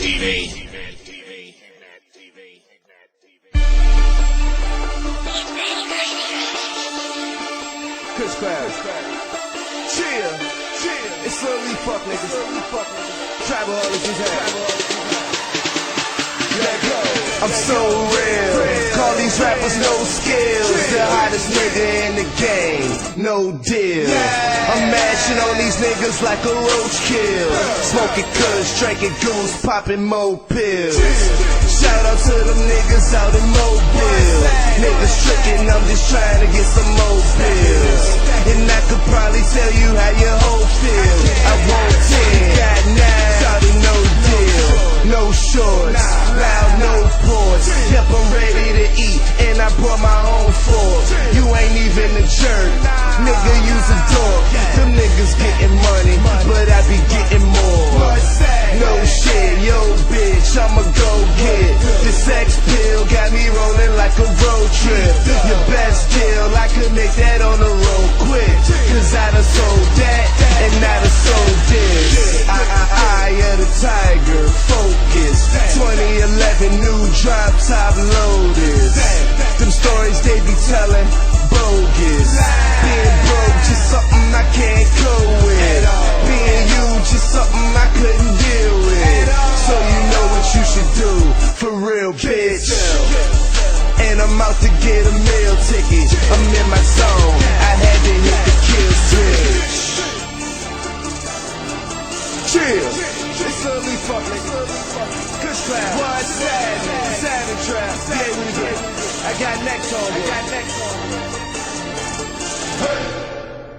TV. Kush crowd. Chill. It's slowly fuck niggas. Tribal holics is let go. I'm so real. Call these rappers no skills. The hottest nigga in the game, no deal. I'm mashing on these niggas like a roach kill. Smoking kush, drinking goose, popping mo pills. Shout out to them niggas out in Mobile. Niggas tricking, I'm just trying to get some more pills. And I could probably tell you how your whole feel. I won't tell, got nine, started no deal. No shorts, loud no ports. Yep, I'm ready to eat, and I brought my own fork. You ain't even a jerk, nigga, use a dork. Them niggas getting money, but I be getting more. No shit, yo bitch, I'ma go get the sex pill, got me rolling like a road trip. Your best deal, I could make that on the road quick. Cause I done sold that, and I done sold this. Eye of the tiger, focus. 2011 new drop top loaded. Them stories they be telling, bogus. Being broke, just something I can't go with. Being you, just something I couldn't deal with. So you know what you should do, for real bitch. And I'm out to get a meal ticket. I'm in my zone, I had to hit the kill switch. Chill. It's slowly fuck nigga. Kush cloud. What's that? Savage trap. Yeah, we get. I got next on.